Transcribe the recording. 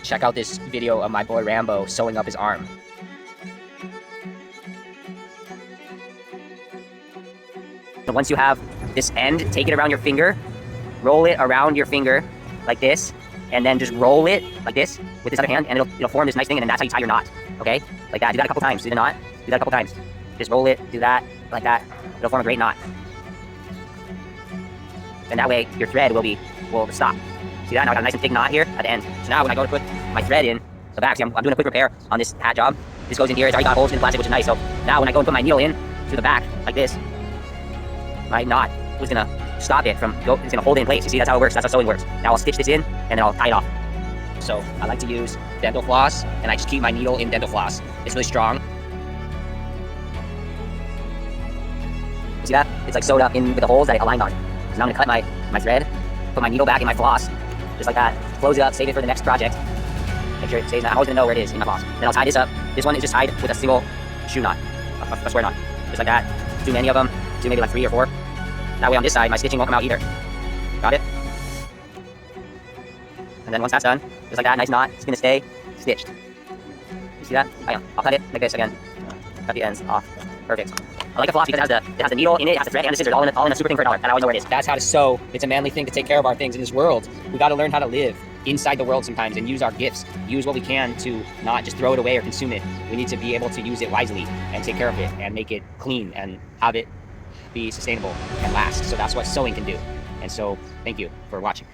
check out this video of my boy Rambo sewing up his arm. So once you have this end, take it around your finger, roll it around your finger like this, and then just roll it like this with this other hand, and it'll form this nice thing, and then that's how you tie your knot, okay? Like that. Do that a couple times. Do the knot. Do that a couple times. Just roll it, do that, like that. It'll form a great knot. And that way, your thread will stop. See that? Now I got a nice and thick knot here at the end. So now when I go to put my thread in the back, see I'm doing a quick repair on this hat job. This goes in here, it's already got holes in the plastic, which is nice. So now when I go and put my needle in through the back, like this, my knot was gonna stop it from, it's gonna hold it in place. You see, that's how it works, that's how sewing works. Now I'll stitch this in, and then I'll tie it off. So I like to use dental floss, and I just keep my needle in dental floss. It's really strong. You see that? It's like sewed up in with the holes that it aligned on. So now I'm gonna cut my thread, put my needle back in my floss, just like that. Close it up, save it for the next project. Make sure it stays. I'm always gonna know where it is in my floss. Then I'll tie this up. This one is just tied with a single shoe knot, a square knot, just like that. Too many of them. Do maybe like 3 or 4. That way on this side, my stitching won't come out either. Got it? And then once that's done, just like that, nice knot. It's gonna stay stitched. You see that? I'll cut it like this again. Cut the ends off. Perfect. I like a floss because it has the needle in it, it has the thread and the scissors, all in a super thing for $1, and I always know where it is. That's how to sew. It's a manly thing to take care of our things in this world. We got to learn how to live inside the world sometimes and use our gifts. Use what we can to not just throw it away or consume it. We need to be able to use it wisely and take care of it and make it clean and have it be sustainable and last. So that's what sewing can do. And so thank you for watching.